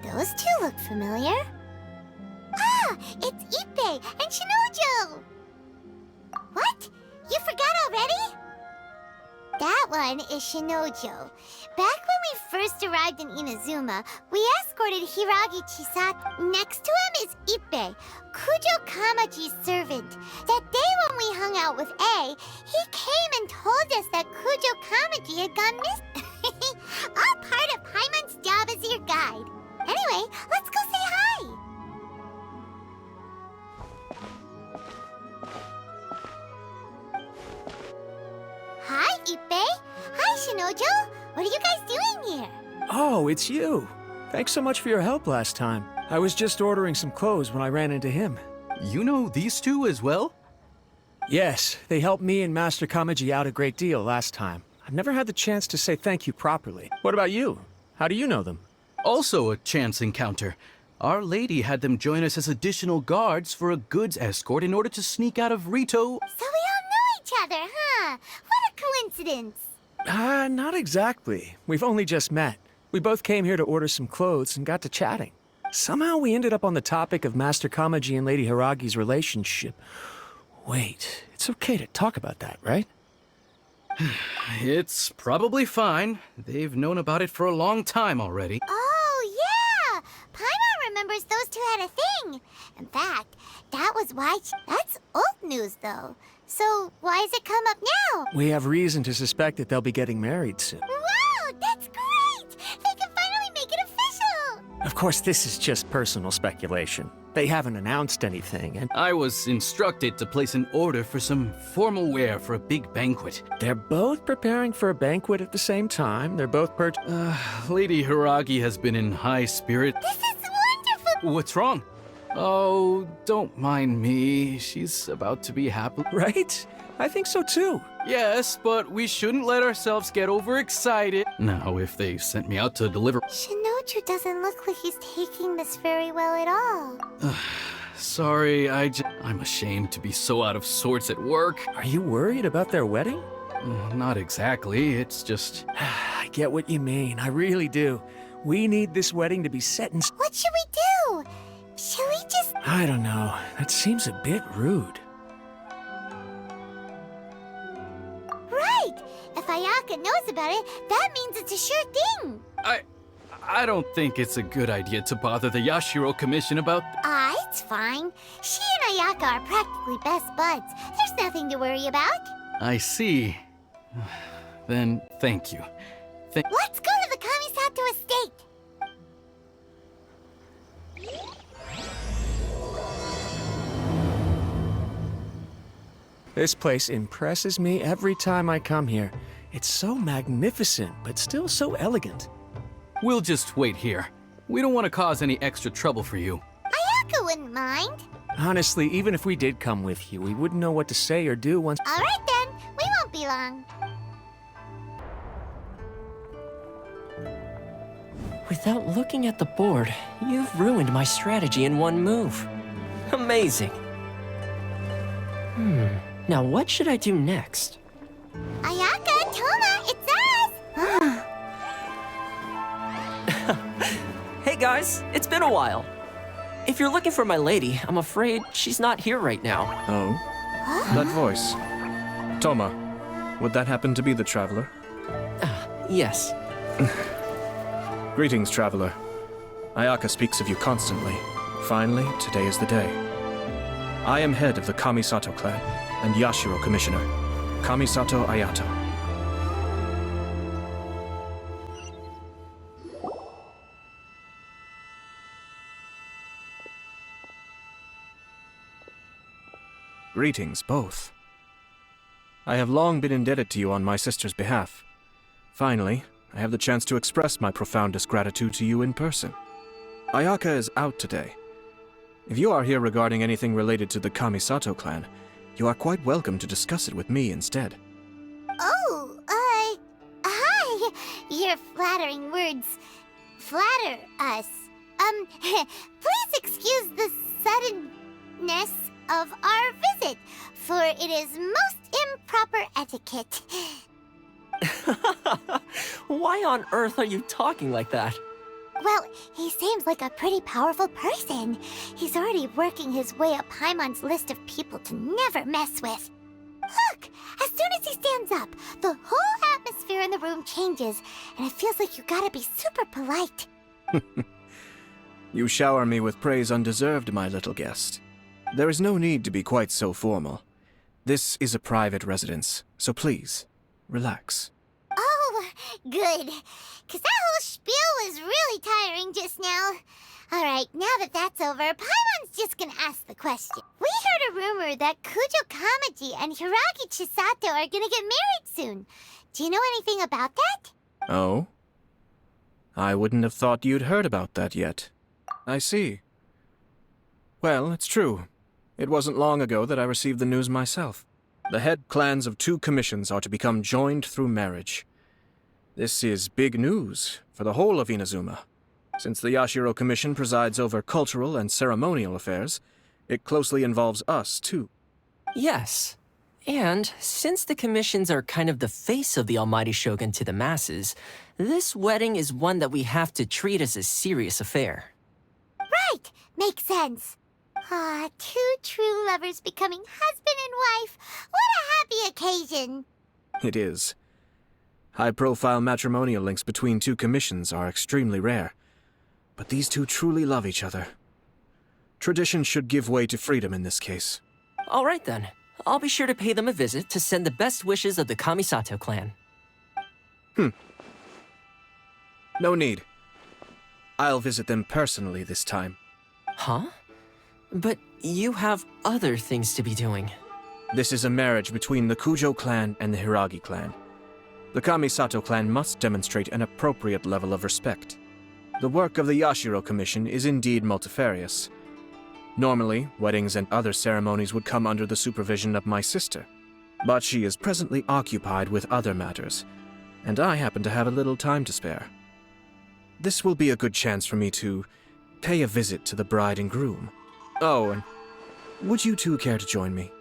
Those two look familiar. Ah, it's Ippei and Shinojo! What? You forgot already? That one is Shinojo. Back when we first arrived in Inazuma, we escorted Hiragi Chisato. Next to him is Ippei, Kujo Kamaji's servant. That day when we hung out with A, he came and told us that Kujo Kamaji had gone missing. All part of Paimon's job as your guide. Anyway, let's go say hi. Hi, Ippei. Hi, Shinojo. What are you guys doing here? Oh, it's you. Thanks so much for your help last time. I was just ordering some clothes when I ran into him. You know these two as well? Yes, they helped me and Master Kamaji out a great deal last time. I've never had the chance to say thank you properly. What about you? How do you know them? Also a chance encounter. Our lady had them join us as additional guards for a goods escort in order to sneak out of Rito. So we all know each other, huh? What a coincidence. Not exactly. We've only just met. We both came here to order some clothes and got to chatting. Somehow we ended up on the topic of Master Kamaji and Lady Hiragi's relationship. Wait, it's okay to talk about that, right? It's probably fine. They've known about it for a long time already. Oh, yeah! Paimon remembers those two had a thing. In fact, that was why That's old news, though. So why has it come up now? We have reason to suspect that they'll be getting married soon. Wow, that's great! They can finally make it official! Of course, this is just personal speculation. They haven't announced anything, and I was instructed to place an order for some formal wear for a big banquet. they're both preparing for a banquet at the same time. They're both Lady Hiragi has been in high spirit. This is wonderful! What's wrong? Oh, don't mind me. She's about to be happy. right? I think so too. Yes, but we shouldn't let ourselves get overexcited. Now, if they sent me out to deliver... Shinoju doesn't look like he's taking this very well at all. Sorry, I'm ashamed to be so out of sorts at work. Are you worried about their wedding? Not exactly, it's just... I get what you mean. I really do. We need this wedding to be set in... What should we do? Should we just... I don't know. That seems a bit rude. Right! If Ayaka knows about it, that means it's a sure thing. I don't think it's a good idea to bother the Yashiro Commission about... It's fine. She and Ayaka are practically best buds. There's nothing to worry about. I see. Then, thank you. Let's go to the Kamisato estate. This place impresses me every time I come here. It's so magnificent, but still so elegant. We'll just wait here. We don't want to cause any extra trouble for you. Ayaka wouldn't mind. Honestly, even if we did come with you, we wouldn't know what to say or do once... All right then, we won't be long. Without looking at the board, you've ruined my strategy in one move. Amazing. Now what should I do next? Ayaka, Toma, it's us! Hey guys, it's been a while. If you're looking for my lady, I'm afraid she's not here right now. Oh? That voice. Toma, would that happen to be the traveler? Yes. Greetings, traveler. Ayaka speaks of you constantly. Finally, today is the day. I am head of the Kamisato clan and Yashiro Commissioner, Kamisato Ayato. Greetings, both. I have long been indebted to you on my sister's behalf. Finally, I have the chance to express my profoundest gratitude to you in person. Ayaka is out today. If you are here regarding anything related to the Kamisato clan, you are quite welcome to discuss it with me instead. Oh, hi. Your flattering words flatter us. Please excuse the suddenness of our visit, for it is most improper etiquette. Why on earth are you talking like that? Well, he seems like a pretty powerful person. He's already working his way up Paimon's list of people to never mess with. Look! As soon as he stands up, the whole atmosphere in the room changes, and it feels like you gotta be super polite. You shower me with praise undeserved, my little guest. There is no need to be quite so formal. This is a private residence, so please, relax. Oh, good. 'Cause that whole spiel was really tiring just now. Alright, now that that's over, Paimon's just gonna ask the question. We heard a rumor that Kujo Kamaji and Hiragi Chisato are gonna get married soon. Do you know anything about that? Oh? I wouldn't have thought you'd heard about that yet. I see. Well, it's true. It wasn't long ago that I received the news myself. The head clans of 2 commissions are to become joined through marriage. This is big news for the whole of Inazuma. Since the Yashiro Commission presides over cultural and ceremonial affairs, it closely involves us, too. Yes. And since the commissions are kind of the face of the Almighty Shogun to the masses, this wedding is one that we have to treat as a serious affair. Right! Makes sense. Ah, 2 true lovers becoming husband and wife. What a happy occasion! It is. High-profile matrimonial links between 2 commissions are extremely rare. But these 2 truly love each other. Tradition should give way to freedom in this case. All right then. I'll be sure to pay them a visit to send the best wishes of the Kamisato clan. No need. I'll visit them personally this time. Huh? But you have other things to be doing. This is a marriage between the Kujo clan and the Hiragi clan. The Kamisato clan must demonstrate an appropriate level of respect. The work of the Yashiro Commission is indeed multifarious. Normally, weddings and other ceremonies would come under the supervision of my sister. But she is presently occupied with other matters, and I happen to have a little time to spare. This will be a good chance for me to pay a visit to the bride and groom. Oh, and would you 2 care to join me?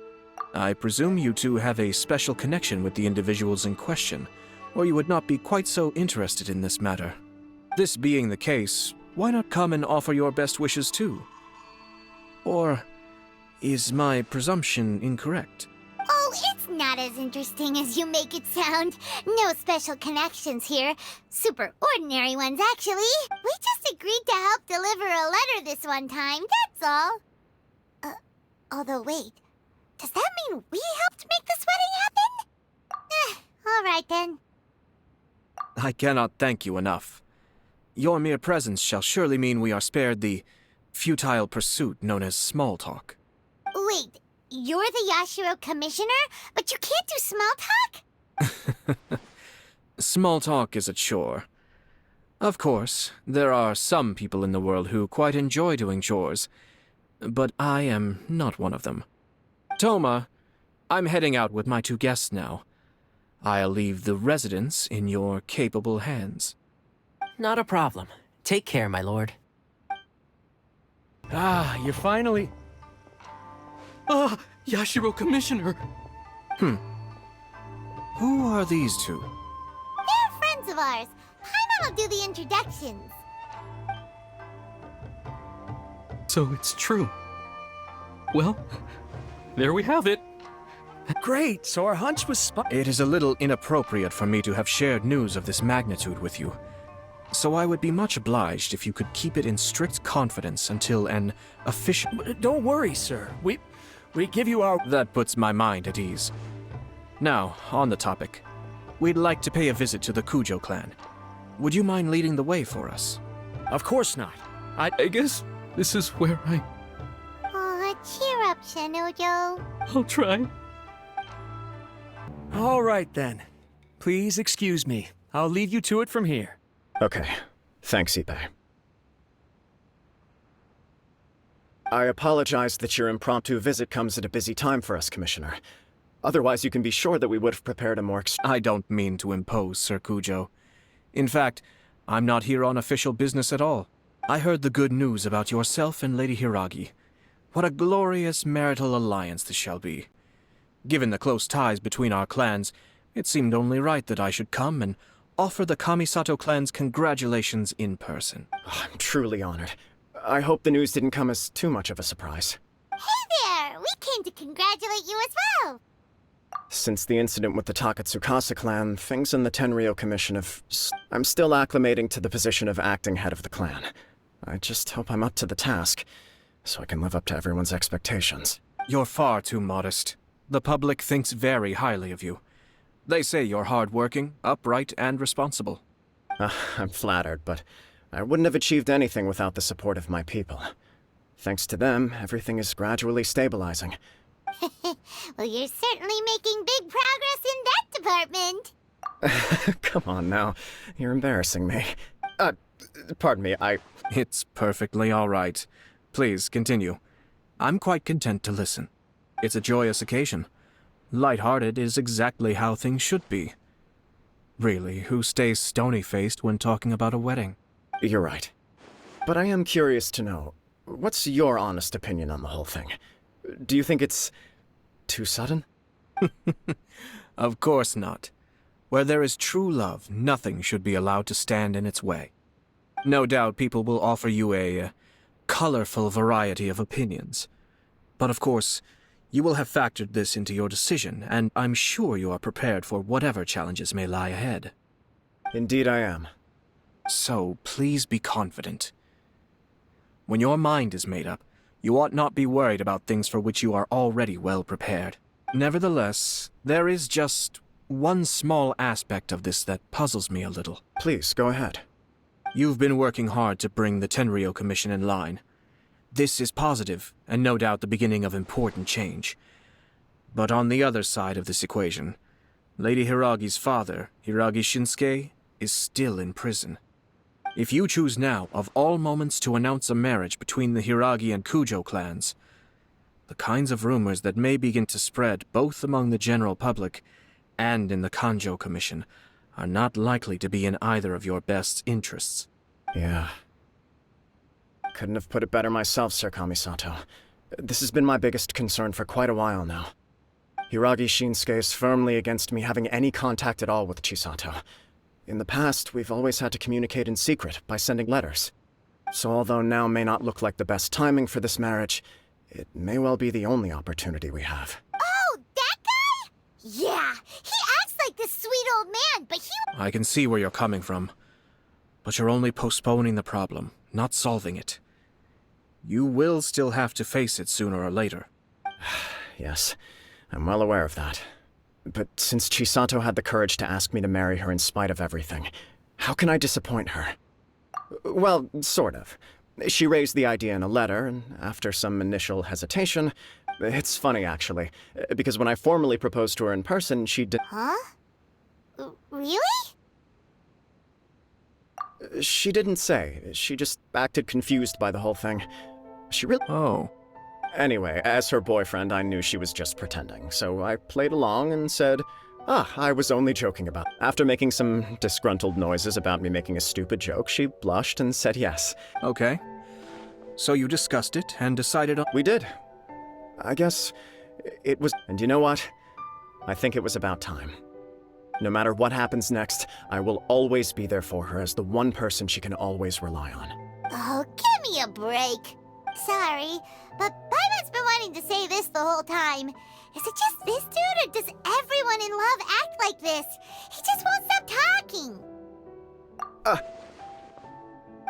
I presume you 2 have a special connection with the individuals in question, or you would not be quite so interested in this matter. This being the case, why not come and offer your best wishes too? Or is my presumption incorrect? Oh, it's not as interesting as you make it sound. No special connections here. Super ordinary ones, actually. We just agreed to help deliver a letter this one time, that's all. Although wait, does that mean we helped make this wedding happen? All right then. I cannot thank you enough. Your mere presence shall surely mean we are spared the futile pursuit known as small talk. Wait, you're the Yashiro Commissioner, but you can't do small talk? Small talk is a chore. Of course, there are some people in the world who quite enjoy doing chores, but I am not one of them. Toma, I'm heading out with my 2 guests now. I'll leave the residence in your capable hands. Not a problem. Take care, my lord. Ah, you're finally... Ah, Yashiro Commissioner! Who are these 2? They're friends of ours. Paimon will do the introductions. So it's true. Well, there we have it. Great, so our hunch was spot... It is a little inappropriate for me to have shared news of this magnitude with you. So I would be much obliged if you could keep it in strict confidence until an official... Don't worry, sir. We give you our... That puts my mind at ease. Now, on the topic. We'd like to pay a visit to the Kujo clan. Would you mind leading the way for us? Of course not. I guess this is where Aw, cheer up, Shinojo. I'll try. All right, then. Please excuse me. I'll leave you to it from here. Okay. Thanks, Ippei. I apologize that your impromptu visit comes at a busy time for us, Commissioner. Otherwise, you can be sure that we would have prepared a more I don't mean to impose, Sir Kujo. In fact, I'm not here on official business at all. I heard the good news about yourself and Lady Hiragi. What a glorious marital alliance this shall be. Given the close ties between our clans, it seemed only right that I should come and offer the Kamisato clan's congratulations in person. Oh, I'm truly honored. I hope the news didn't come as too much of a surprise. Hey there! We came to congratulate you as well! Since the incident with the Takatsukasa clan, things in the Tenryou Commission have... I'm still acclimating to the position of acting head of the clan. I just hope I'm up to the task, so I can live up to everyone's expectations. You're far too modest. The public thinks very highly of you. They say you're hardworking, upright, and responsible. I'm flattered, but I wouldn't have achieved anything without the support of my people. Thanks to them, everything is gradually stabilizing. Well, you're certainly making big progress in that department. Come on now, you're embarrassing me. Pardon me, It's perfectly all right. Please, continue. I'm quite content to listen. It's a joyous occasion. Light-hearted is exactly how things should be. Really, who stays stony-faced when talking about a wedding? You're right. But I am curious to know, what's your honest opinion on the whole thing? Do you think it's too sudden? Of course not. Where there is true love, nothing should be allowed to stand in its way. No doubt people will offer you a colorful variety of opinions. But of course, you will have factored this into your decision, and I'm sure you are prepared for whatever challenges may lie ahead. Indeed I am. So, please be confident. When your mind is made up, you ought not be worried about things for which you are already well prepared. Nevertheless, there is just one small aspect of this that puzzles me a little. Please, go ahead. You've been working hard to bring the Tenryou Commission in line. This is positive, and no doubt the beginning of important change. But on the other side of this equation, Lady Hiragi's father, Hiragi Shinsuke, is still in prison. If you choose now, of all moments, to announce a marriage between the Hiragi and Kujo clans, the kinds of rumors that may begin to spread both among the general public and in the Kanjo Commission are not likely to be in either of your best interests. Yeah. Couldn't have put it better myself, Sir Kamisato. This has been my biggest concern for quite a while now. Hiragi Shinsuke is firmly against me having any contact at all with Chisato. In the past, we've always had to communicate in secret by sending letters. So although now may not look like the best timing for this marriage, it may well be the only opportunity we have. Oh, that guy? Yeah, he acts like this sweet old man, but he... I can see where you're coming from, but you're only postponing the problem, not solving it. You will still have to face it sooner or later. Yes, I'm well aware of that. But since Chisato had the courage to ask me to marry her in spite of everything, how can I disappoint her? Well, sort of. She raised the idea in a letter, and after some initial hesitation... It's funny, actually, because when I formally proposed to her in person, she did... Huh? Really? She didn't say. She just acted confused by the whole thing. She really... Oh. Anyway, as her boyfriend, I knew she was just pretending, so I played along and said, I was only joking about it. After making some disgruntled noises about me making a stupid joke, she blushed and said yes. Okay. So you discussed it and decided on... We did. I guess it was... And you know what? I think it was about time. No matter what happens next, I will always be there for her as the one person she can always rely on. Oh, give me a break. Sorry, but Paimon's been wanting to say this the whole time. Is it just this dude, or does everyone in love act like this? He just won't stop talking.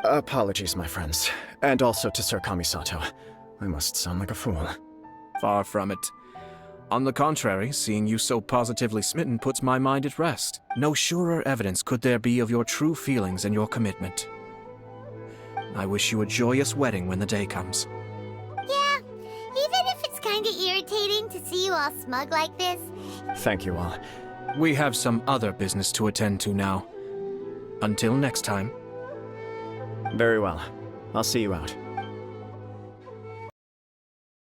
Apologies, my friends. And also to Sir Kamisato. I must sound like a fool. Far from it. On the contrary, seeing you so positively smitten puts my mind at rest. No surer evidence could there be of your true feelings and your commitment. I wish you a joyous wedding when the day comes. Yeah, even if it's kinda irritating to see you all smug like this. Thank you all. We have some other business to attend to now. Until next time. Very well. I'll see you out.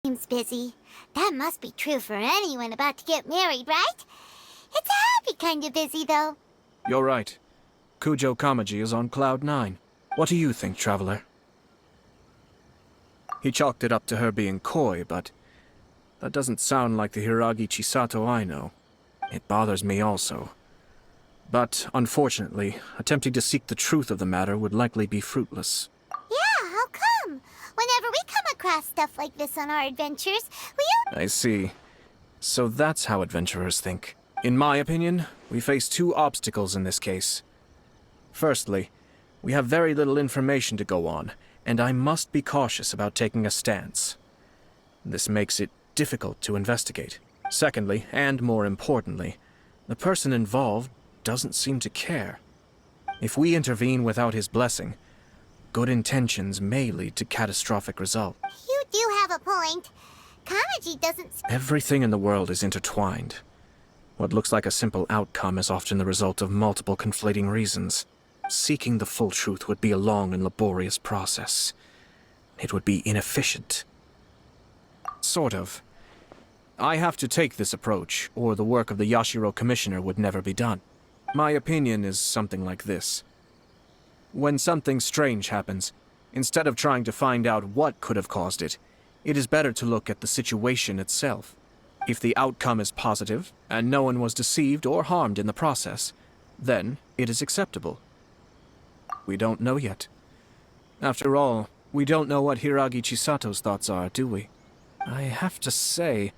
Seems busy. That must be true for anyone about to get married, right? It's a happy kind of busy, though. You're right. Kujo Kamaji is on cloud 9. What do you think, traveler? He chalked it up to her being coy, but that doesn't sound like the Hiragi Chisato I know. It bothers me also. But unfortunately, attempting to seek the truth of the matter would likely be fruitless. Yeah, how come? Whenever we come across stuff like this on our adventures, I see. So that's how adventurers think. In my opinion, we face two obstacles in this case. Firstly, we have very little information to go on, and I must be cautious about taking a stance. This makes it difficult to investigate. Secondly, and more importantly, the person involved doesn't seem to care. If we intervene without his blessing, good intentions may lead to catastrophic results. you do have a point. Kamaji doesn't... Everything in the world is intertwined. What looks like a simple outcome is often the result of multiple conflating reasons. Seeking the full truth would be a long and laborious process. It would be inefficient. Sort of. I have to take this approach, or the work of the Yashiro Commissioner would never be done. My opinion is something like this. When something strange happens, instead of trying to find out what could have caused it, it is better to look at the situation itself. If the outcome is positive, and no one was deceived or harmed in the process, then it is acceptable. We don't know yet. After all, we don't know what Hiragi Chisato's thoughts are, do we? I have to say,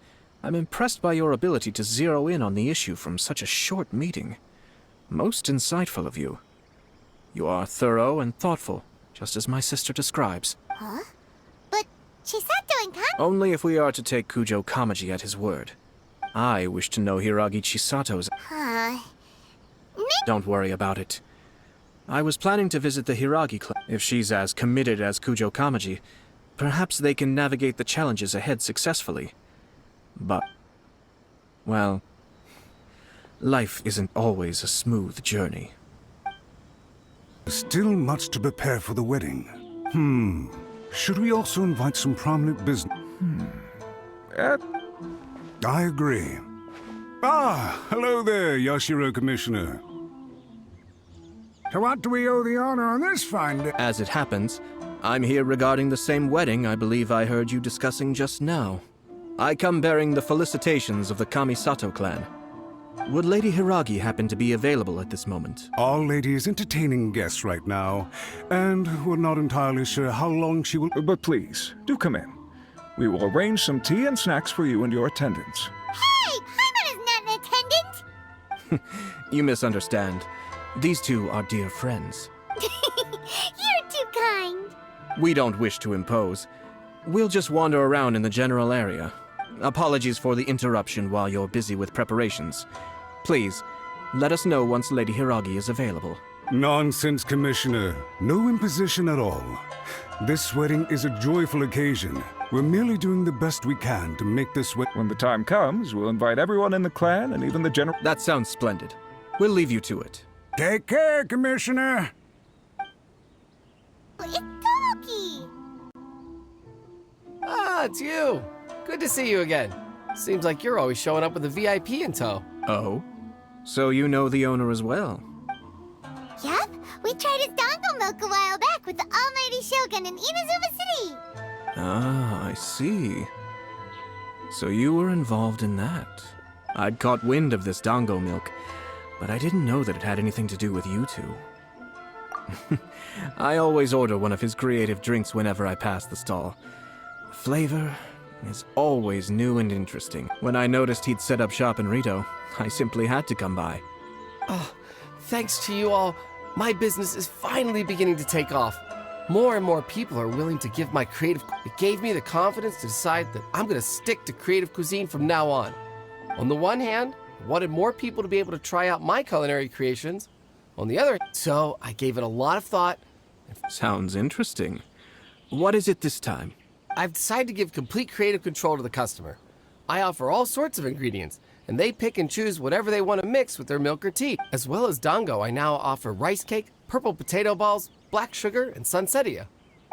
I'm impressed by your ability to zero in on the issue from such a short meeting. Most insightful of you. You are thorough and thoughtful, just as my sister describes. Huh? But Chisato and Only if we are to take Kujo Kamaji at his word. I wish to know Hiragi Chisato's... Don't worry about it. I was planning to visit the Hiragi clan. If she's as committed as Kujo Kamaji, perhaps they can navigate the challenges ahead successfully. But, well, life isn't always a smooth journey. Still much to prepare for the wedding. Should we also invite some prominent business? I agree. Ah, hello there, Yashiro Commissioner. To what do we owe the honor on this fine day? As it happens, I'm here regarding the same wedding I believe I heard you discussing just now. I come bearing the felicitations of the Kamisato clan. Would Lady Hiragi happen to be available at this moment? Our lady is entertaining guests right now, and we're not entirely sure how long she will... But please, do come in. We will arrange some tea and snacks for you and your attendants. Hey! Paimon is not an attendant! You misunderstand. These two are dear friends. You're too kind. We don't wish to impose. We'll just wander around in the general area. Apologies for the interruption while you're busy with preparations. Please, let us know once Lady Hiragi is available. Nonsense, Commissioner. No imposition at all. This wedding is a joyful occasion. We're merely doing the best we can to make this wedding... When the time comes, we'll invite everyone in the clan and even the general... That sounds splendid. We'll leave you to it. Take care, Commissioner! It's Tomoki! Ah, it's you! Good to see you again. Seems like you're always showing up with a VIP in tow. Oh? So you know the owner as well? Yup, we tried his dango milk a while back with the almighty Shogun in Inazuma City. Ah, I see. So you were involved in that. I'd caught wind of this dango milk, but I didn't know that it had anything to do with you two. I always order one of his creative drinks whenever I pass the stall. The flavor is always new and interesting. When I noticed he'd set up shop in Rito, I simply had to come by. Oh, thanks to you all, my business is finally beginning to take off. More and more people are willing to give my creative... It gave me the confidence to decide that I'm gonna stick to creative cuisine from now on. On the one hand, I wanted more people to be able to try out my culinary creations. On the other, so I gave it a lot of thought. Sounds interesting. What is it this time? I've decided to give complete creative control to the customer. I offer all sorts of ingredients, and they pick and choose whatever they want to mix with their milk or tea. As well as dango, I now offer rice cake, purple potato balls, black sugar, and sunsettia.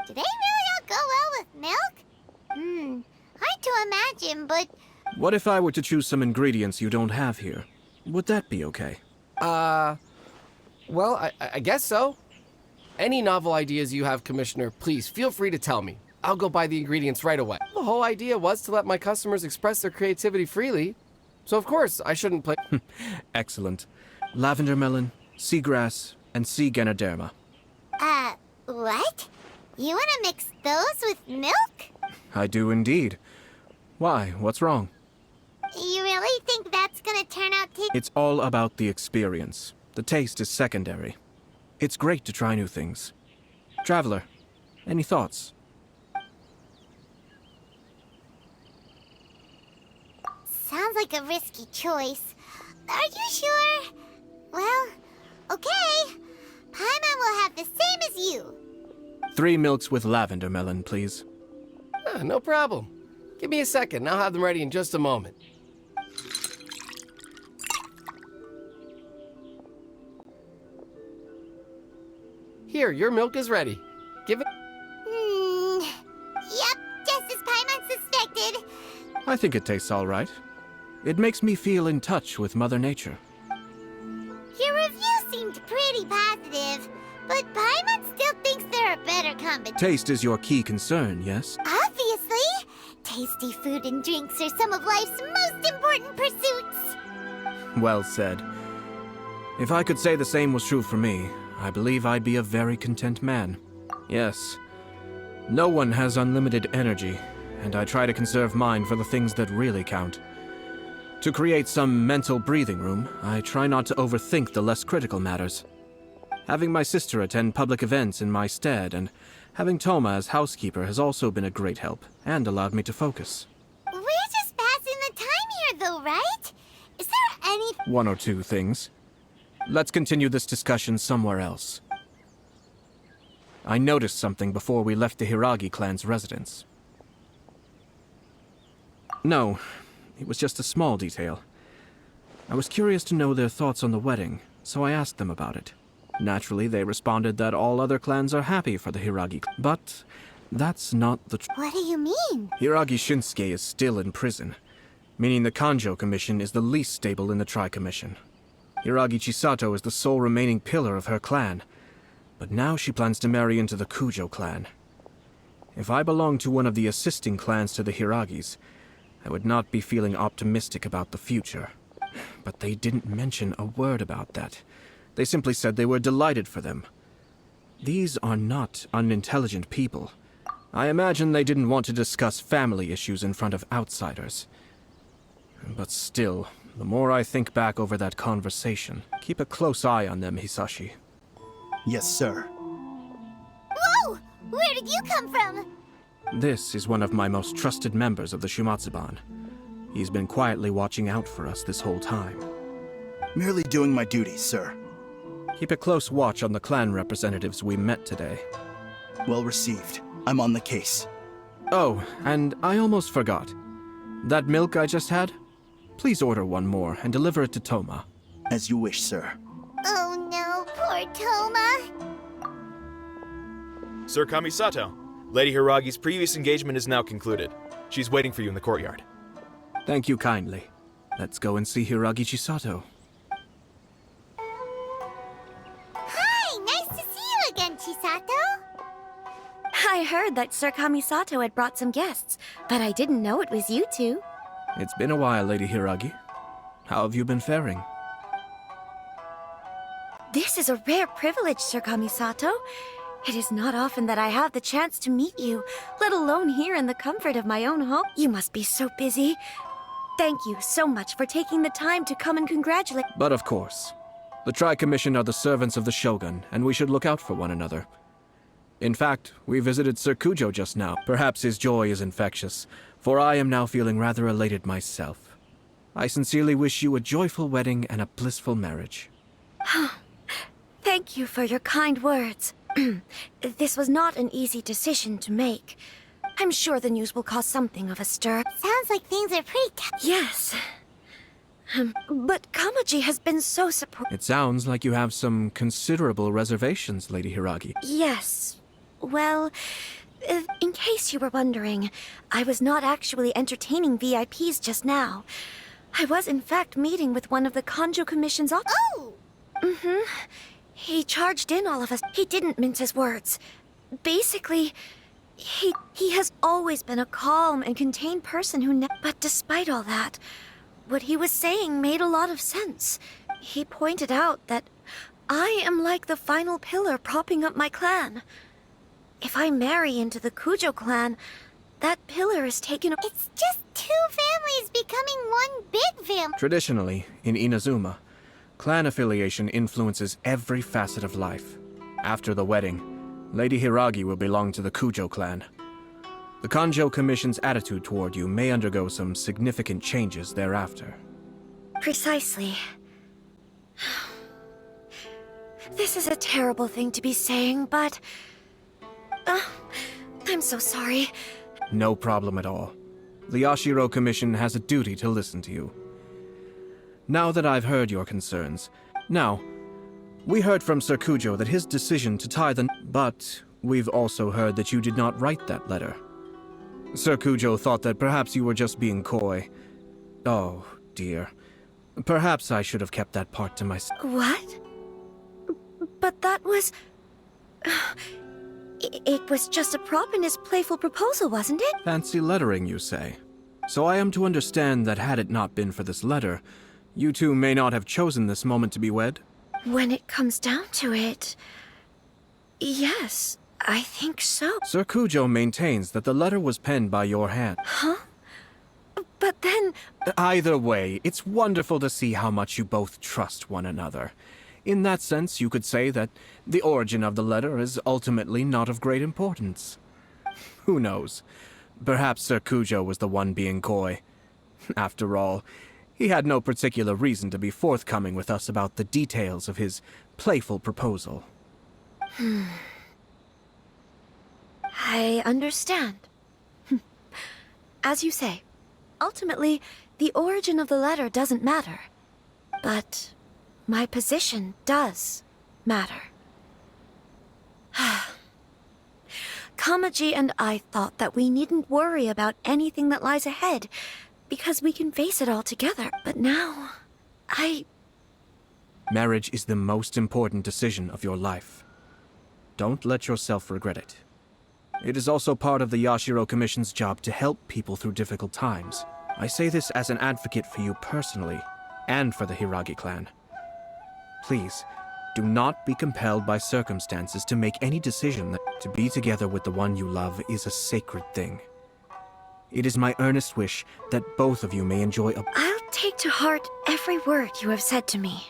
Do they really all go well with milk? Hard to imagine, but... What if I were to choose some ingredients you don't have here? Would that be okay? Well, I guess so. Any novel ideas you have, Commissioner, please feel free to tell me. I'll go buy the ingredients right away. The whole idea was to let my customers express their creativity freely. So of course, I shouldn't play... Excellent. lavender melon, seagrass, and sea ganoderma. What? You wanna mix those with milk? I do indeed. Why? What's wrong? You really think that's gonna turn out It's all about the experience. The taste is secondary. It's great to try new things. Traveler, any thoughts? Sounds like a risky choice. Are you sure? Well, okay. Paimon will have the same as you. 3 milks with lavender melon, please. No problem. Give me a second, I'll have them ready in just a moment. Here, your milk is ready. Give it... Yep, just as Paimon suspected. I think it tastes all right. It makes me feel in touch with Mother Nature. Your review seemed pretty positive, but Paimon still thinks there are better combinations. Taste is your key concern, yes? Obviously! Tasty food and drinks are some of life's most important pursuits. Well said. If I could say the same was true for me, I believe I'd be a very content man. Yes. No one has unlimited energy, and I try to conserve mine for the things that really count. To create some mental breathing room, I try not to overthink the less critical matters. Having my sister attend public events in my stead and having Toma as housekeeper has also been a great help and allowed me to focus. We're just passing the time here, though, right? Is there any... 1 or 2 things. Let's continue this discussion somewhere else. I noticed something before we left the Hiragi clan's residence. No, it was just a small detail. I was curious to know their thoughts on the wedding, so I asked them about it. Naturally, they responded that all other clans are happy for the Hiragi clan. But that's not the truth. What do you mean? Hiragi Shinsuke is still in prison, meaning the Kanjo Commission is the least stable in the Tri-Commission. Hiragi Chisato is the sole remaining pillar of her clan, but now she plans to marry into the Kujo clan. If I belonged to one of the assisting clans to the Hiragis, I would not be feeling optimistic about the future. But they didn't mention a word about that. They simply said they were delighted for them. These are not unintelligent people. I imagine they didn't want to discuss family issues in front of outsiders. But still, the more I think back over that conversation, keep a close eye on them, Hisashi. Yes, sir. Whoa! Where did you come from? This is one of my most trusted members of the Shumatsuban. He's been quietly watching out for us this whole time. Merely doing my duties, sir. Keep a close watch on the clan representatives we met today. Well received. I'm on the case. Oh, and I almost forgot. That milk I just had? Please order one more and deliver it to Toma. As you wish, sir. Oh no, poor Toma. Sir Kamisato, Lady Hiragi's previous engagement is now concluded. She's waiting for you in the courtyard. Thank you kindly. Let's go and see Hiragi Chisato. Hi, nice to see you again, Chisato. I heard that Sir Kamisato had brought some guests, but I didn't know it was you two. It's been a while, Lady Hiragi. How have you been faring? This is a rare privilege, Sir Kamisato. It is not often that I have the chance to meet you, let alone here in the comfort of my own home. You must be so busy. Thank you so much for taking the time to come and congratulate. But of course. The Tri-Commission are the servants of the Shogun, and we should look out for one another. In fact, we visited Sir Kujo just now. Perhaps his joy is infectious, for I am now feeling rather elated myself. I sincerely wish you a joyful wedding and a blissful marriage. Thank you for your kind words. This was not an easy decision to make. I'm sure the news will cause something of a stir. Sounds like things are pretty tough. Yes. But Kamaji has been so supportive. It sounds like you have some considerable reservations, Lady Hiragi. Yes. Well, in case you were wondering, I was not actually entertaining VIPs just now. I was in fact meeting with one of the Kanjo Commission's officers. Oh! Mm-hmm. He charged in all of us. He didn't mince his words. Basically, he has always been a calm and contained person who But despite all that, what he was saying made a lot of sense. He pointed out that I am like the final pillar propping up my clan. If I marry into the Kujo clan, that pillar is taken. It's just two families becoming one big family. Traditionally, in Inazuma, clan affiliation influences every facet of life. After the wedding, Lady Hiragi will belong to the Kujo clan. The Kanjo Commission's attitude toward you may undergo some significant changes thereafter. Precisely. This is a terrible thing to be saying, but... I'm so sorry. No problem at all. The Yashiro Commission has a duty to listen to you. Now that I've heard your concerns... Now, we heard from Sir Kujo that his decision to tie the... But we've also heard that you did not write that letter. Sir Kujo thought that perhaps you were just being coy. Oh, dear. Perhaps I should have kept that part to myself. What? But that was... It was just a prop in his playful proposal, wasn't it? Fancy lettering, you say? So I am to understand that had it not been for this letter, you two may not have chosen this moment to be wed? When it comes down to it... Yes, I think so. Sir Kujo maintains that the letter was penned by your hand. Huh? But then... Either way, it's wonderful to see how much you both trust one another. In that sense, you could say that the origin of the letter is ultimately not of great importance. Who knows? Perhaps Sir Kujo was the one being coy. After all, he had no particular reason to be forthcoming with us about the details of his playful proposal. I understand. As you say, ultimately, the origin of the letter doesn't matter. But my position does matter. Kamaji and I thought that we needn't worry about anything that lies ahead, because we can face it all together. But now, Marriage is the most important decision of your life. Don't let yourself regret it. It is also part of the Yashiro Commission's job to help people through difficult times. I say this as an advocate for you personally, and for the Hiragi clan. Please, do not be compelled by circumstances to make any decision. To be together with the one you love is a sacred thing. It is my earnest wish that both of you may enjoy a... I'll take to heart every word you have said to me.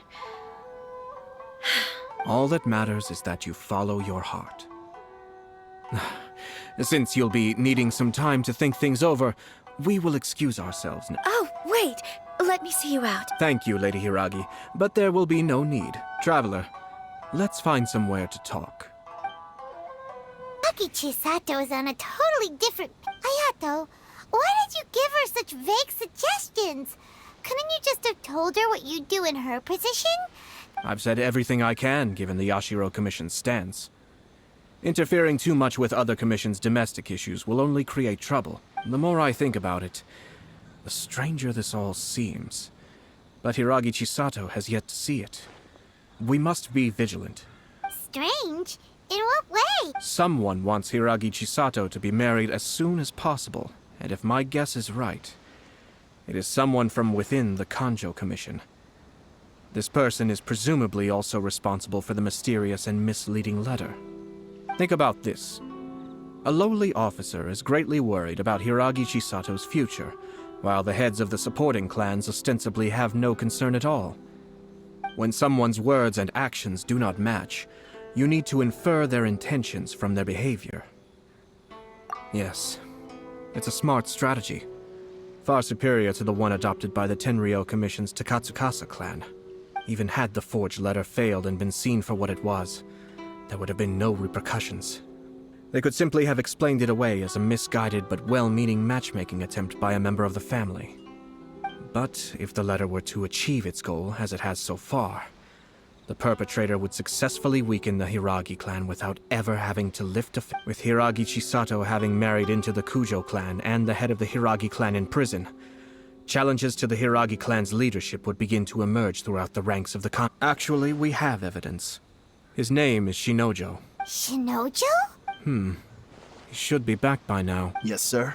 All that matters is that you follow your heart. Since you'll be needing some time to think things over, we will excuse ourselves now. Oh, wait! Let me see you out. Thank you, Lady Hiragi, but there will be no need. Traveler, let's find somewhere to talk. Chisato is on a totally different... Ayato, why did you give her such vague suggestions? Couldn't you just have told her what you'd do in her position? I've said everything I can, given the Yashiro Commission's stance. Interfering too much with other commissions' domestic issues will only create trouble. The more I think about it, the stranger this all seems. But Hiragi Chisato has yet to see it. We must be vigilant. Strange? In what way? Someone wants Hiragi Chisato to be married as soon as possible, and if my guess is right, it is someone from within the Kanjo Commission. This person is presumably also responsible for the mysterious and misleading letter. Think about this. A lowly officer is greatly worried about Hiragi Chisato's future, while the heads of the supporting clans ostensibly have no concern at all. When someone's words and actions do not match, you need to infer their intentions from their behavior. Yes, it's a smart strategy. Far superior to the one adopted by the Tenryou Commission's Takatsukasa clan. Even had the forged letter failed and been seen for what it was, there would have been no repercussions. They could simply have explained it away as a misguided but well-meaning matchmaking attempt by a member of the family. But if the letter were to achieve its goal, as it has so far, the perpetrator would successfully weaken the Hiragi clan without ever having to lift a finger. With Hiragi Chisato having married into the Kujo clan and the head of the Hiragi clan in prison, challenges to the Hiragi clan's leadership would begin to emerge throughout the ranks of the clan. Actually, we have evidence. His name is Shinojo. Shinojo? He should be back by now. Yes, sir.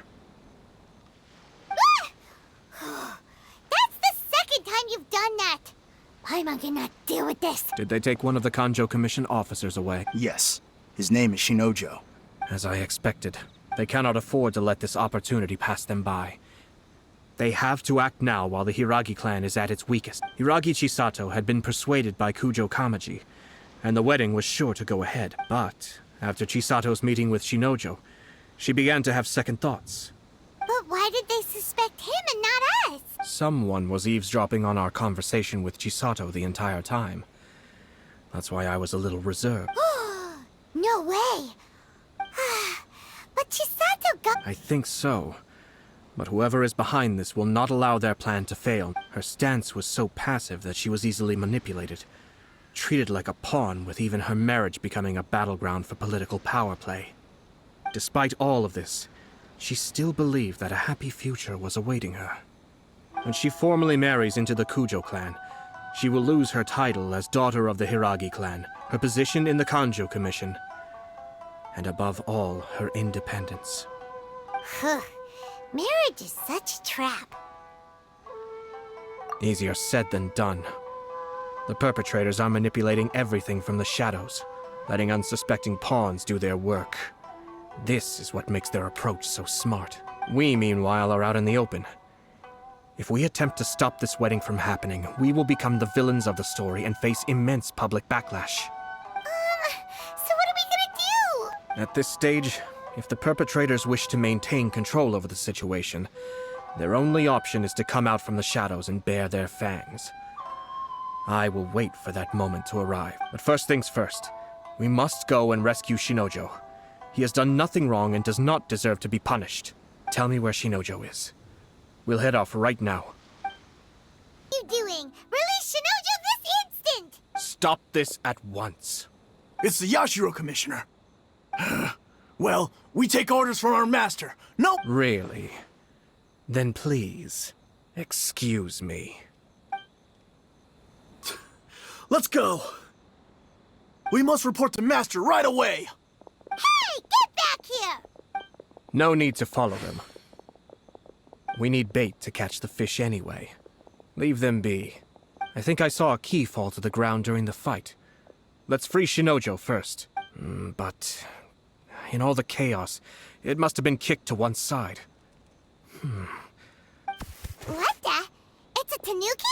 That's the second time you've done that! Paimon cannot deal with this. Did they take one of the Kanjo Commission officers away? Yes. His name is Shinojo. As I expected. They cannot afford to let this opportunity pass them by. They have to act now while the Hiragi clan is at its weakest. Hiragi Chisato had been persuaded by Kujo Kamaji, and the wedding was sure to go ahead. But after Chisato's meeting with Shinojo, she began to have second thoughts. But why did they suspect him and not us? Someone was eavesdropping on our conversation with Chisato the entire time. That's why I was a little reserved. No way. But Chisato got... I think so. But whoever is behind this will not allow their plan to fail. Her stance was so passive that she was easily manipulated. Treated like a pawn, with even her marriage becoming a battleground for political power play. Despite all of this, she still believed that a happy future was awaiting her. When she formally marries into the Kujo clan, she will lose her title as daughter of the Hiragi clan, her position in the Kanjo Commission, and above all, her independence. Marriage is such a trap. Easier said than done. The perpetrators are manipulating everything from the shadows, letting unsuspecting pawns do their work. This is what makes their approach so smart. We, meanwhile, are out in the open. If we attempt to stop this wedding from happening, we will become the villains of the story and face immense public backlash. So what are we gonna do? At this stage, if the perpetrators wish to maintain control over the situation, their only option is to come out from the shadows and bare their fangs. I will wait for that moment to arrive. But first things first, we must go and rescue Shinojo. He has done nothing wrong and does not deserve to be punished. Tell me where Shinojo is. We'll head off right now. What are you doing? Release Shinojo this instant! Stop this at once. It's the Yashiro Commissioner. Well, we take orders from our master. Nope. Really? Then please, excuse me. Let's go. We must report to Master right away. Hey, get back here! No need to follow them. We need bait to catch the fish anyway. Leave them be. I think I saw a key fall to the ground during the fight. Let's free Shinojo first. But in all the chaos, it must have been kicked to one side. What the? It's a tanuki?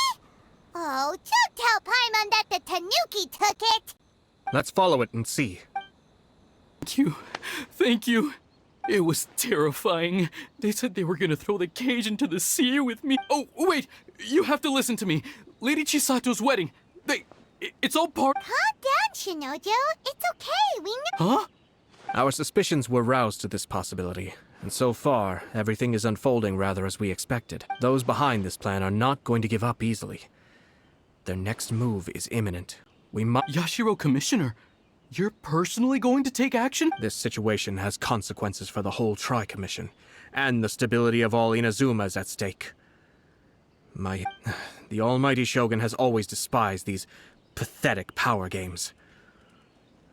Oh, don't tell Paimon that the tanuki took it! Let's follow it and see. Thank you. It was terrifying. They said they were gonna throw the cage into the sea with me. Oh, wait! You have to listen to me. Lady Chisato's wedding. It's all part... Calm down, Shinojo. It's okay, we know... Huh? Our suspicions were roused to this possibility, and so far, everything is unfolding rather as we expected. Those behind this plan are not going to give up easily. Their next move is imminent. We must... Yashiro Commissioner, you're personally going to take action? This situation has consequences for the whole Tri-Commission, and the stability of all Inazuma is at stake. The almighty Shogun has always despised these pathetic power games.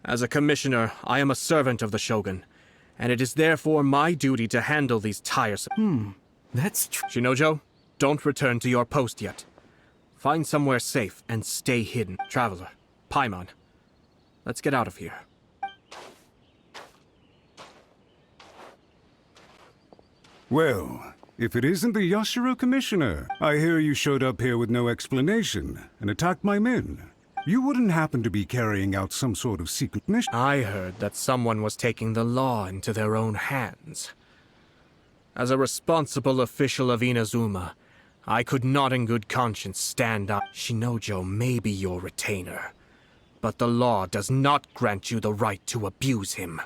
As a commissioner, I am a servant of the Shogun, and it is therefore my duty to handle these tiresome... That's true. Shinojo, don't return to your post yet. Find somewhere safe and stay hidden. Traveler, Paimon, let's get out of here. Well, if it isn't the Yashiro Commissioner, I hear you showed up here with no explanation and attacked my men. You wouldn't happen to be carrying out some sort of secret mission? I heard that someone was taking the law into their own hands. As a responsible official of Inazuma, I could not in good conscience stand up. Shinojo may be your retainer, but the law does not grant you the right to abuse him.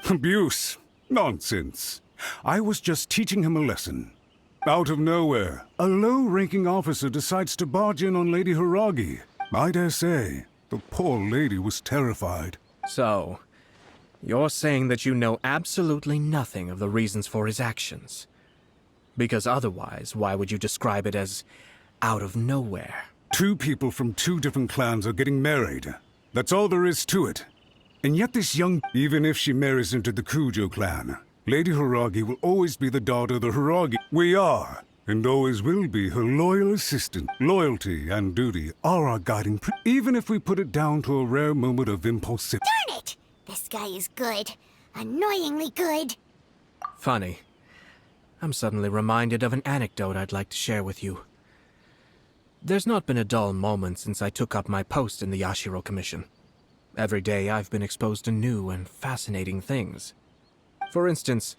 Abuse? Nonsense. I was just teaching him a lesson. Out of nowhere, a low-ranking officer decides to barge in on Lady Hiragi. I dare say, the poor lady was terrified. So, you're saying that you know absolutely nothing of the reasons for his actions? Because otherwise, why would you describe it as out of nowhere? Two people from two different clans are getting married. That's all there is to it. And yet this young... Even if she marries into the Kujo clan, Lady Hiragi will always be the daughter of the Hiragi. We are, and always will be her loyal assistant. Loyalty and duty are our guiding even if we put it down to a rare moment of impulsivity. Darn it! This guy is good. Annoyingly good. Funny. I'm suddenly reminded of an anecdote I'd like to share with you. There's not been a dull moment since I took up my post in the Yashiro Commission. Every day I've been exposed to new and fascinating things. For instance,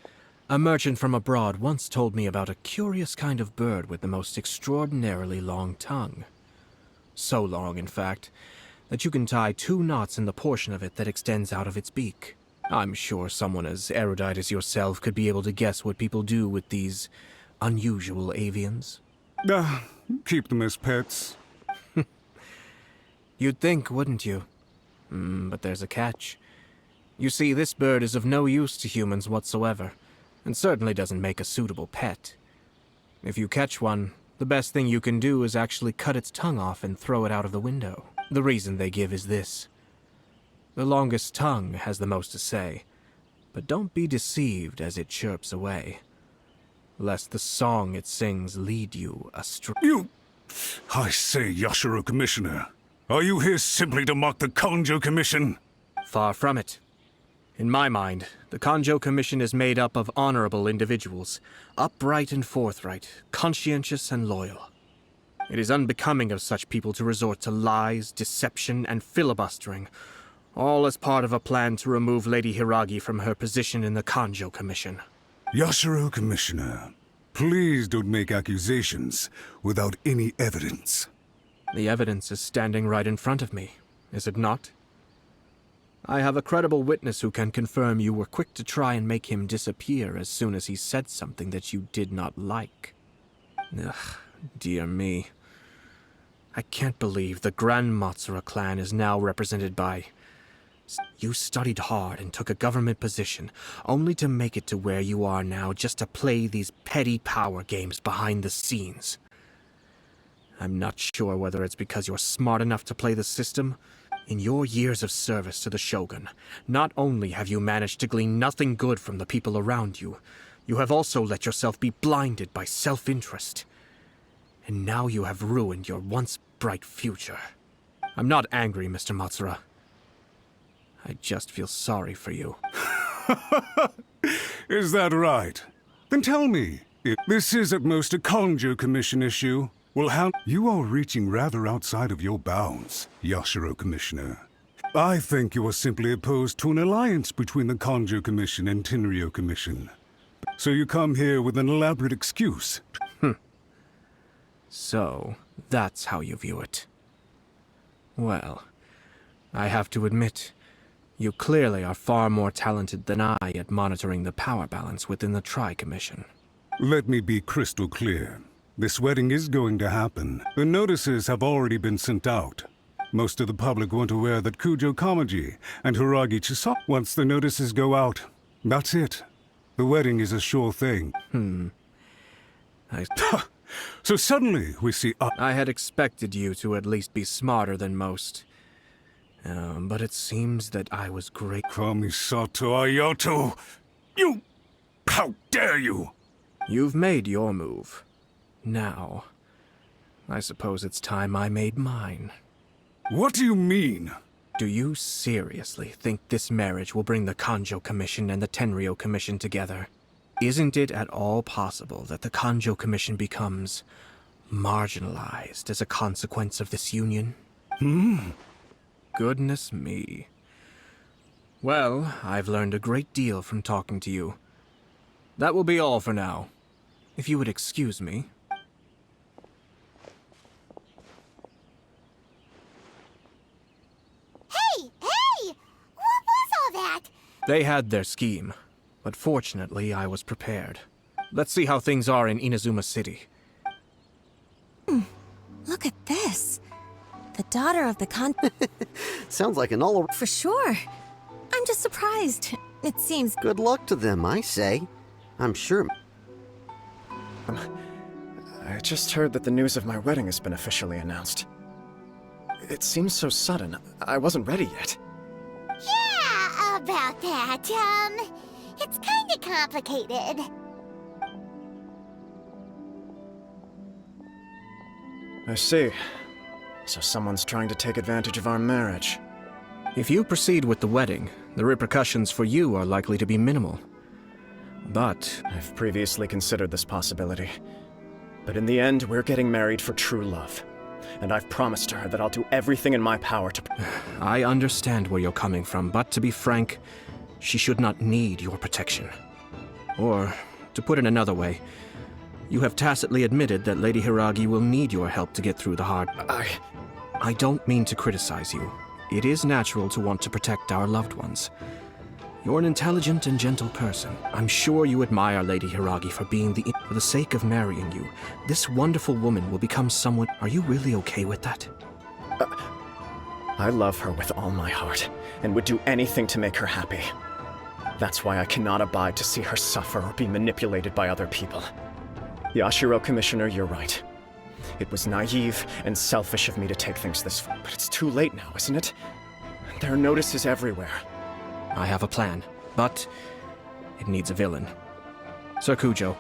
a merchant from abroad once told me about a curious kind of bird with the most extraordinarily long tongue. So long, in fact, that you can tie 2 knots in the portion of it that extends out of its beak. I'm sure someone as erudite as yourself could be able to guess what people do with these unusual avians. Keep them as pets. You'd think, wouldn't you? But there's a catch. You see, this bird is of no use to humans whatsoever, and certainly doesn't make a suitable pet. If you catch one, the best thing you can do is actually cut its tongue off and throw it out of the window. The reason they give is this. The longest tongue has the most to say, but don't be deceived as it chirps away, lest the song it sings lead you astray. I say, Yashiro Commissioner, are you here simply to mock the Kanjo Commission? Far from it. In my mind, the Kanjo Commission is made up of honorable individuals, upright and forthright, conscientious and loyal. It is unbecoming of such people to resort to lies, deception, and filibustering, all as part of a plan to remove Lady Hiragi from her position in the Kanjo Commission. Yashiro Commissioner, please don't make accusations without any evidence. The evidence is standing right in front of me, is it not? I have a credible witness who can confirm you were quick to try and make him disappear as soon as he said something that you did not like. Ugh, dear me. I can't believe the Grand Matsura clan is now represented by... You studied hard and took a government position, only to make it to where you are now just to play these petty power games behind the scenes. I'm not sure whether it's because you're smart enough to play the system. In your years of service to the Shogun, not only have you managed to glean nothing good from the people around you, you have also let yourself be blinded by self-interest. And now you have ruined your once bright future. I'm not angry, Mr. Matsura. I just feel sorry for you. Is that right? Then tell me, if this is at most a Kanjo Commission issue, well, how... You are reaching rather outside of your bounds, Yashiro Commissioner. I think you are simply opposed to an alliance between the Kanjo Commission and Tenryo Commission. So you come here with an elaborate excuse. So, that's how you view it. Well, I have to admit, you clearly are far more talented than I at monitoring the power balance within the Tri-Commission. Let me be crystal clear. This wedding is going to happen. The notices have already been sent out. Most of the public weren't aware that Kujo Kamaji and Hiragi Chisato. Once the notices go out, that's it. The wedding is a sure thing. So suddenly we see... I had expected you to at least be smarter than most. But it seems that I was great. Kamisato Ayato! You... How dare you! You've made your move. Now, I suppose it's time I made mine. What do you mean? Do you seriously think this marriage will bring the Kanjo Commission and the Tenryo Commission together? Isn't it at all possible that the Kanjo Commission becomes marginalized as a consequence of this union? Goodness me. Well, I've learned a great deal from talking to you. That will be all for now. If you would excuse me. Hey! What was all that? They had their scheme, but fortunately I was prepared. Let's see how things are in Inazuma City. Look at this. The daughter of the Sounds like an all... For sure. I'm just surprised. It seems... Good luck to them, I say. I'm sure... I just heard that the news of my wedding has been officially announced. It seems so sudden. I wasn't ready yet. Yeah, about that. It's kinda complicated. I see. So someone's trying to take advantage of our marriage. If you proceed with the wedding, the repercussions for you are likely to be minimal. But I've previously considered this possibility. But in the end, we're getting married for true love. And I've promised her that I'll do everything in my power to... I understand where you're coming from, but to be frank, she should not need your protection. Or, to put it another way, you have tacitly admitted that Lady Hiragi will need your help to get through the hard... I don't mean to criticize you. It is natural to want to protect our loved ones. You're an intelligent and gentle person. I'm sure you admire Lady Hiragi for being the... For the sake of marrying you, this wonderful woman will become someone... Are you really okay with that? I love her with all my heart, and would do anything to make her happy. That's why I cannot abide to see her suffer or be manipulated by other people. Yashiro, Commissioner, you're right. It was naive and selfish of me to take things this far, but it's too late now, isn't it? There are notices everywhere. I have a plan, but it needs a villain. Sir Kujo,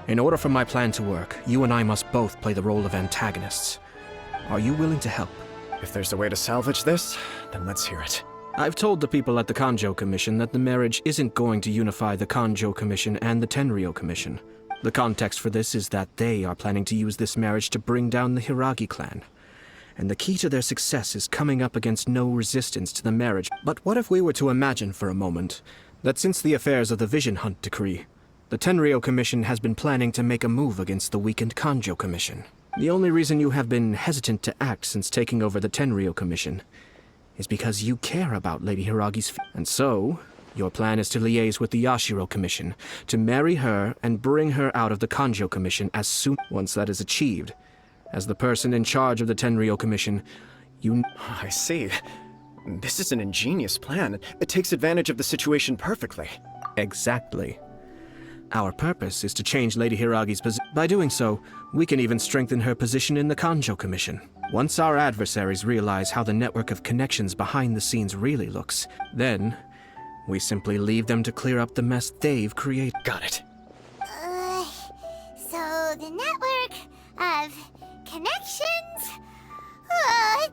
in order for my plan to work, you and I must both play the role of antagonists. Are you willing to help? If there's a way to salvage this, then let's hear it. I've told the people at the Kanjo Commission that the marriage isn't going to unify the Kanjo Commission and the Tenryou Commission. The context for this is that they are planning to use this marriage to bring down the Hiragi clan. And the key to their success is coming up against no resistance to the marriage. But what if we were to imagine for a moment that since the affairs of the Vision Hunt decree, the Tenryou Commission has been planning to make a move against the weakened Kanjo Commission? The only reason you have been hesitant to act since taking over the Tenryou Commission is because you care about Lady Hiragi's and so, your plan is to liaise with the Yashiro Commission, to marry her and bring her out of the Kanjo Commission as soon once that is achieved. As the person in charge of the Tenryou Commission, you... I see. This is an ingenious plan. It takes advantage of the situation perfectly. Exactly. Our purpose is to change Lady Hiragi's position. By doing so, we can even strengthen her position in the Kanjo Commission. Once our adversaries realize how the network of connections behind the scenes really looks, then we simply leave them to clear up the mess they've created. Got it. So the network of connections?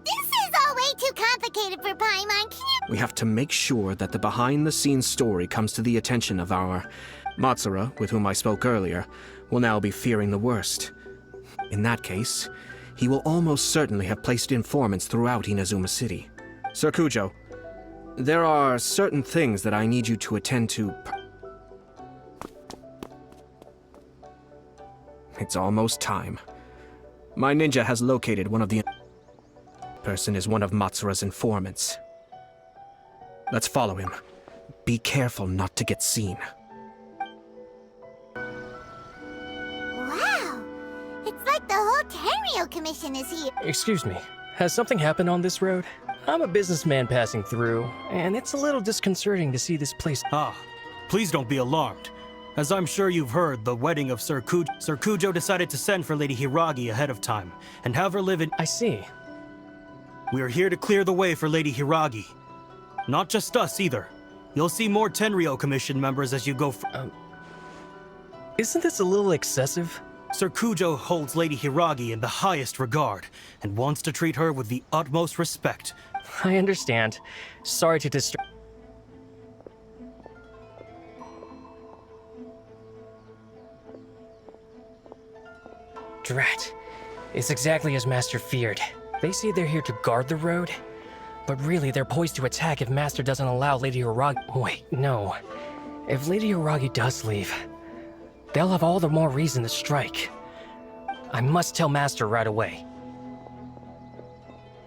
This is all way too complicated for Paimon. Can you... We have to make sure that the behind-the-scenes story comes to the attention of our... Matsura, with whom I spoke earlier, will now be fearing the worst. In that case, he will almost certainly have placed informants throughout Inazuma City. Sir Kujo, there are certain things that I need you to attend to. It's almost time. My ninja has located one of the... Person is one of Matsura's informants. Let's follow him. Be careful not to get seen. Wow! It's like the whole Tenryou Commission is here. Excuse me, has something happened on this road? I'm a businessman passing through, and it's a little disconcerting to see this place. Please don't be alarmed. As I'm sure you've heard, the wedding of Sir Kujo decided to send for Lady Hiragi ahead of time, and have her live in... I see. We are here to clear the way for Lady Hiragi. Not just us, either. You'll see more Tenryou Commission members as you go Isn't this a little excessive? Sir Kujo holds Lady Hiragi in the highest regard, and wants to treat her with the utmost respect. I understand. Sorry to disturb... Drat. It's exactly as Master feared. They say they're here to guard the road, but really they're poised to attack if Master doesn't allow Lady Hiragi... Wait, no. If Lady Hiragi does leave, they'll have all the more reason to strike. I must tell Master right away.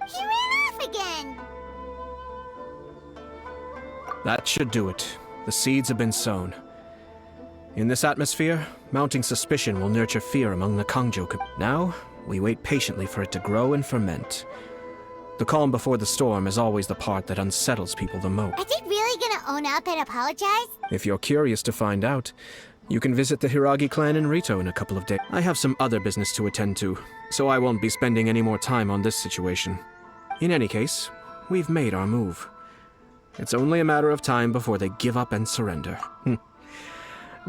He ran off again! That should do it. The seeds have been sown. In this atmosphere, mounting suspicion will nurture fear among the Kanjo. Now, we wait patiently for it to grow and ferment. The calm before the storm is always the part that unsettles people the most. Are they really gonna own up and apologize? If you're curious to find out, you can visit the Hiragi clan in Rito in a couple of days. I have some other business to attend to, so I won't be spending any more time on this situation. In any case, we've made our move. It's only a matter of time before they give up and surrender.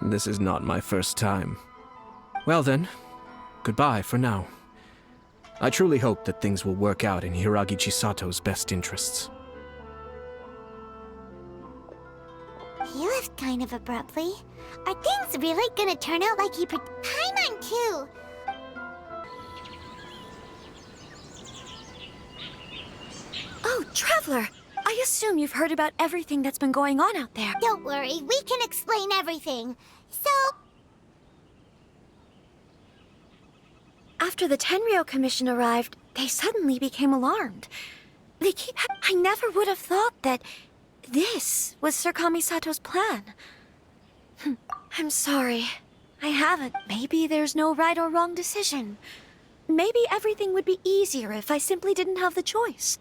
This is not my first time. Well then, goodbye for now. I truly hope that things will work out in Hiragi Chisato's best interests. He left kind of abruptly. Are things really gonna turn out like he Paimon too! Oh, Traveler! I assume you've heard about everything that's been going on out there. Don't worry, we can explain everything. So... After the Tenryou Commission arrived, they suddenly became alarmed. I never would have thought that this was Sir Kamisato's plan. I'm sorry. I haven't. Maybe there's no right or wrong decision. Maybe everything would be easier if I simply didn't have the choice.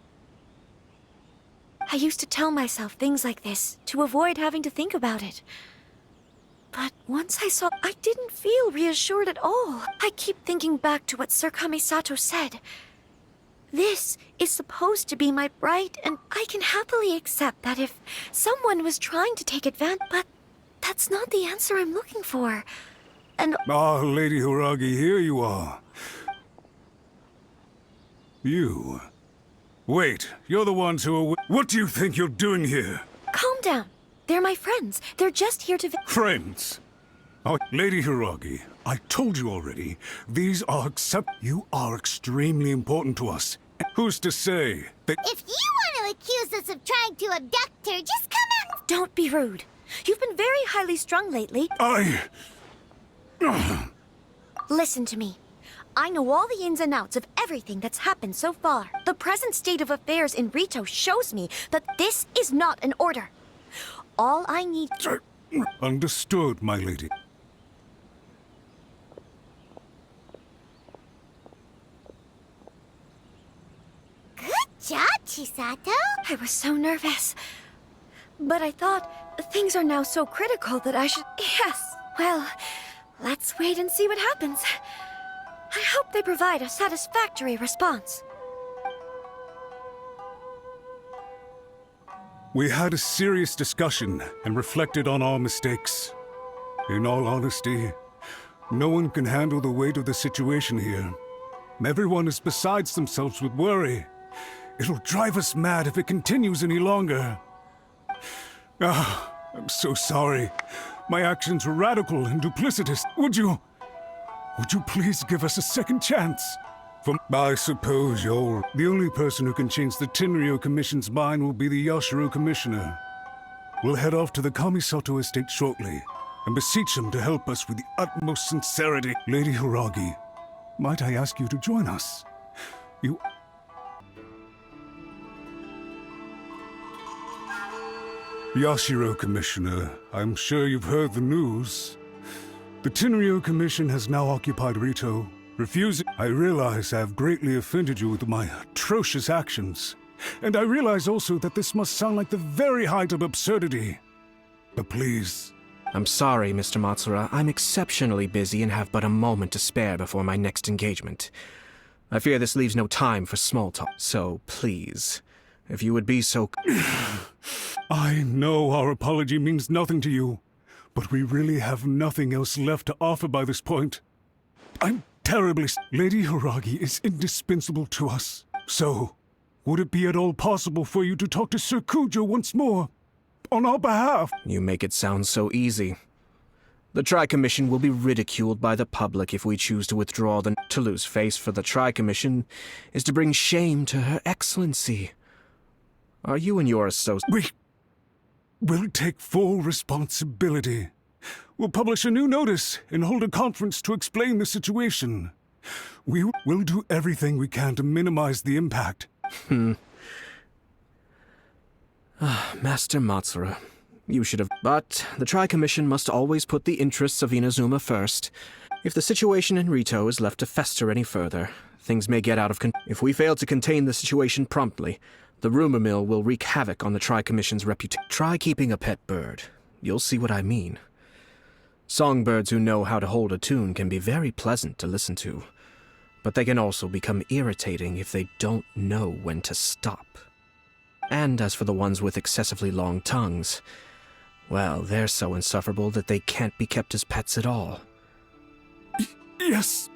I used to tell myself things like this to avoid having to think about it. But once I saw, I didn't feel reassured at all. I keep thinking back to what Sir Kamisato said. This is supposed to be my right, and I can happily accept that if someone was trying to take advantage, but that's not the answer I'm looking for. And Ah, Lady Hiragi, here you are. You. Wait, you're the ones who are... What do you think you're doing here? calm down. They're my friends. They're just here to... Friends? Oh, Lady Hiragi, I told you already, these are You are extremely important to us. Who's to say that... If you want to accuse us of trying to abduct her, just come out... Don't be rude. You've been very highly strung lately. Listen to me. I know all the ins and outs of everything that's happened so far. The present state of affairs in Rito shows me that this is not an order. All I need... Understood, my lady. Good job, Chisato. I was so nervous. But I thought things are now so critical that I should... Yes, well, let's wait and see what happens. I hope they provide a satisfactory response. We had a serious discussion and reflected on our mistakes. In all honesty, no one can handle the weight of the situation here. Everyone is besides themselves with worry. It'll drive us mad if it continues any longer. I'm so sorry. My actions were radical and duplicitous. Would you please give us a second chance? I suppose you're... The only person who can change the Tenryou Commission's mind will be the Yashiro Commissioner. We'll head off to the Kamisato estate shortly and beseech him to help us with the utmost sincerity. Lady Hiragi, might I ask you to join us? Yashiro Commissioner, I'm sure you've heard the news. The Tenryou Commission has now occupied Rito, refusing... I realize I have greatly offended you with my atrocious actions. And I realize also that this must sound like the very height of absurdity. But please... I'm sorry, Mr. Matsura. I'm exceptionally busy and have but a moment to spare before my next engagement. I fear this leaves no time for small talk, so please, if you would be so... I know our apology means nothing to you, but we really have nothing else left to offer by this point. I'm terribly... Lady Hiragi is indispensable to us. So, would it be at all possible for you to talk to Sir Kujo once more? On our behalf? You make it sound so easy. The Tri-Commission will be ridiculed by the public if we choose to withdraw the... To lose face for the Tri-Commission is to bring shame to Her Excellency. Are you and your associates... We'll take full responsibility. We'll publish a new notice and hold a conference to explain the situation. We will do everything we can to minimize the impact. Master Matsura, you should have... But the Tri-Commission must always put the interests of Inazuma first. If the situation in Rito is left to fester any further, things may get out of control. If we fail to contain the situation promptly, the rumor mill will wreak havoc on the Tri-Commission's reputation. Try keeping a pet bird. You'll see what I mean. Songbirds who know how to hold a tune can be very pleasant to listen to, but they can also become irritating if they don't know when to stop. And as for the ones with excessively long tongues, well, they're so insufferable that they can't be kept as pets at all. Yes,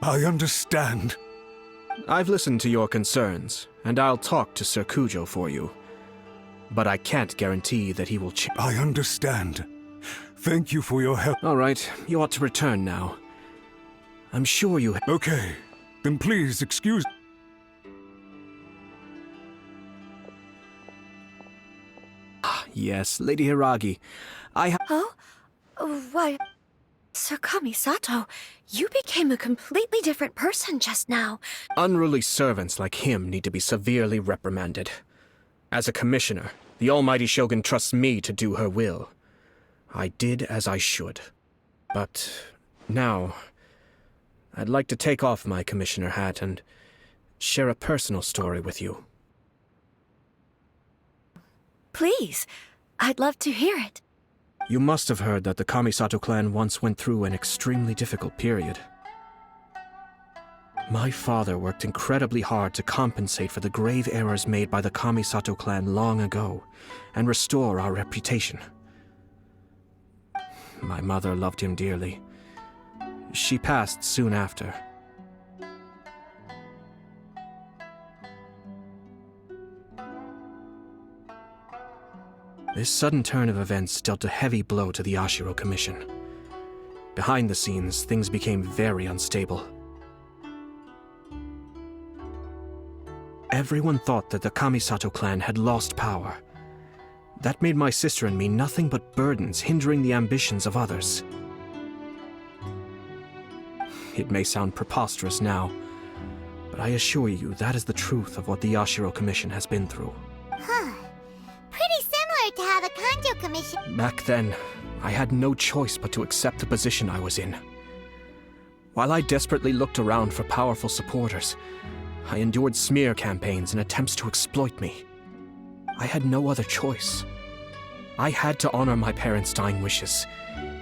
I understand. I've listened to your concerns, and I'll talk to Sir Kujo for you. But I can't guarantee that he will change. I understand. Thank you for your help. All right, you ought to return now. I'm sure you... Okay, then please excuse... Yes, Lady Hiragi. Oh? Why... Sir Kamisato, you became a completely different person just now. Unruly servants like him need to be severely reprimanded. As a commissioner, the Almighty Shogun trusts me to do her will. I did as I should. But now, I'd like to take off my commissioner hat and share a personal story with you. Please, I'd love to hear it. You must have heard that the Kamisato clan once went through an extremely difficult period. My father worked incredibly hard to compensate for the grave errors made by the Kamisato clan long ago, and restore our reputation. My mother loved him dearly. She passed soon after. This sudden turn of events dealt a heavy blow to the Ashiro Commission. Behind the scenes, things became very unstable. Everyone thought that the Kamisato clan had lost power. That made my sister and me nothing but burdens, hindering the ambitions of others. It may sound preposterous now, but I assure you that is the truth of what the Ashiro Commission has been through. Huh. Pretty similar to how the Kanjo Commission... Back then, I had no choice but to accept the position I was in. While I desperately looked around for powerful supporters, I endured smear campaigns and attempts to exploit me. I had no other choice. I had to honor my parents' dying wishes,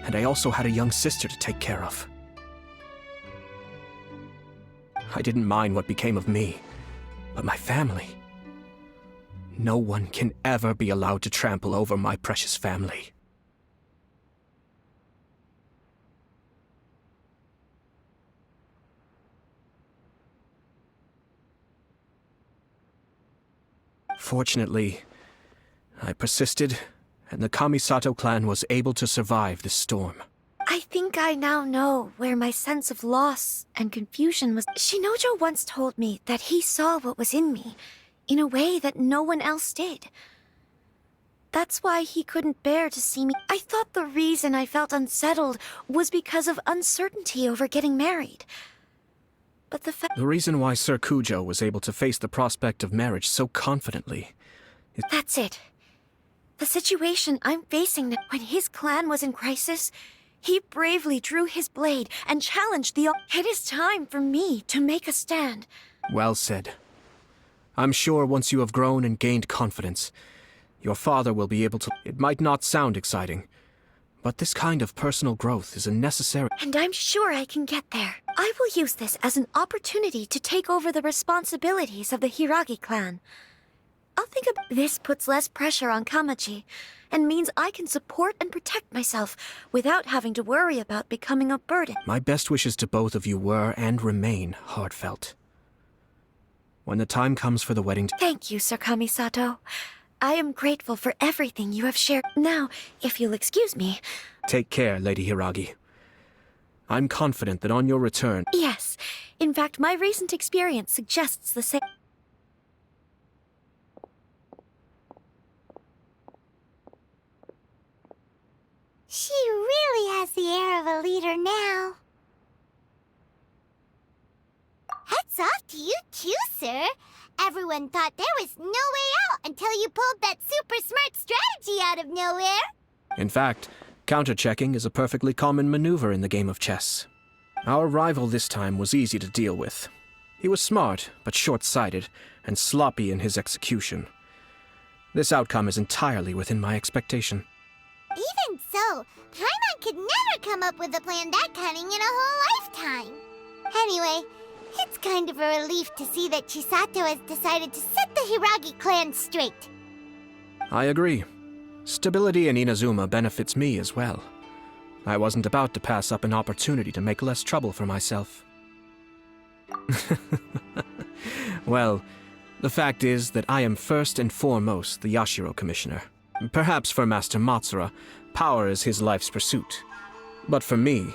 and I also had a young sister to take care of. I didn't mind what became of me, but my family... No one can ever be allowed to trample over my precious family. Fortunately, I persisted, and the Kamisato clan was able to survive this storm. I think I now know where my sense of loss and confusion was. Shinojo once told me that he saw what was in me, in a way that no one else did. That's why he couldn't bear to see me. I thought the reason I felt unsettled was because of uncertainty over getting married. But the reason why Sir Kujo was able to face the prospect of marriage so confidently is... That's it. The situation I'm facing now, when his clan was in crisis, he bravely drew his blade and challenged the... It is time for me to make a stand. Well said. I'm sure once you have grown and gained confidence, your father will be able to... It might not sound exciting, but this kind of personal growth is a necessary... And I'm sure I can get there. I will use this as an opportunity to take over the responsibilities of the Hiragi clan. I'll think this puts less pressure on Kamaji, and means I can support and protect myself without having to worry about becoming a burden. My best wishes to both of you were and remain heartfelt. When the time comes for the wedding... Thank you, Sir Kamisato. I am grateful for everything you have shared. Now, if you'll excuse me... Take care, Lady Hiragi. I'm confident that on your return... Yes. In fact, my recent experience suggests the same... She really has the air of a leader now. Hats off to you too, sir. Everyone thought there was no way out until you pulled that super smart strategy out of nowhere. In fact, counter-checking is a perfectly common maneuver in the game of chess. Our rival this time was easy to deal with. He was smart, but short-sighted, and sloppy in his execution. This outcome is entirely within my expectation. Even so, Paimon could never come up with a plan that cunning in a whole lifetime. Anyway, it's kind of a relief to see that Chisato has decided to set the Hiragi clan straight. I agree. Stability in Inazuma benefits me as well. I wasn't about to pass up an opportunity to make less trouble for myself. Well, the fact is that I am first and foremost the Yashiro Commissioner. Perhaps for Master Matsura, power is his life's pursuit. But for me,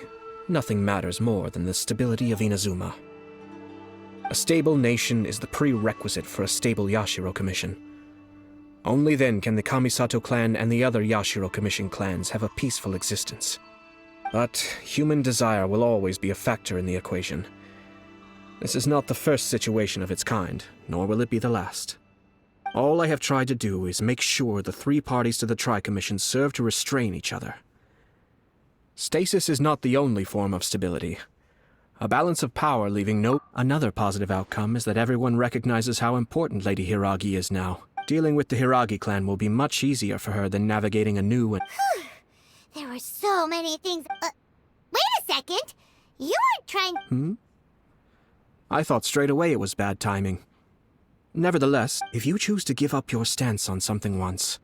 nothing matters more than the stability of Inazuma. A stable nation is the prerequisite for a stable Yashiro Commission. Only then can the Kamisato clan and the other Yashiro Commission clans have a peaceful existence. But human desire will always be a factor in the equation. This is not the first situation of its kind, nor will it be the last. All I have tried to do is make sure the three parties to the Tri-Commission serve to restrain each other. Stasis is not the only form of stability. A balance of power leaving no... Another positive outcome is that everyone recognizes how important Lady Hiragi is now. Dealing with the Hiragi clan will be much easier for her than navigating a new and... There were so many things. Wait a second! You weren't trying... I thought straight away it was bad timing. Nevertheless, if you choose to give up your stance on something once,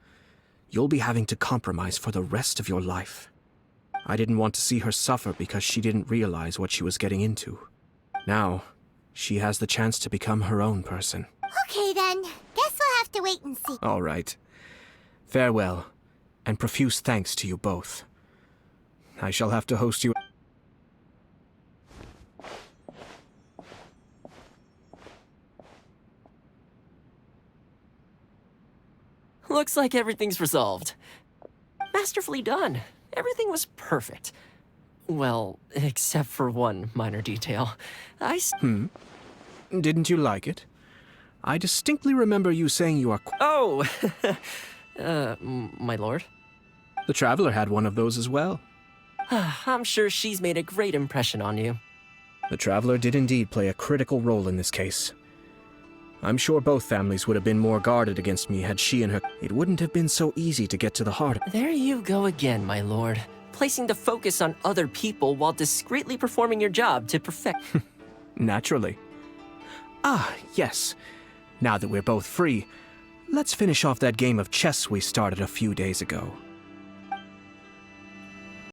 you'll be having to compromise for the rest of your life. I didn't want to see her suffer because she didn't realize what she was getting into. Now, she has the chance to become her own person. Okay then, guess we'll have to wait and see. All right. Farewell, and profuse thanks to you both. I shall have to host you... Looks like everything's resolved. Masterfully done. Everything was perfect. Well, except for one minor detail. Didn't you like it? I distinctly remember you saying you are... Oh! My lord? The Traveler had one of those as well. I'm sure she's made a great impression on you. The Traveler did indeed play a critical role in this case. I'm sure both families would have been more guarded against me had she and her... It wouldn't have been so easy to get to the heart of... There you go again, my lord. Placing the focus on other people while discreetly performing your job to perfect... Naturally. Ah, yes. Now that we're both free, let's finish off that game of chess we started a few days ago.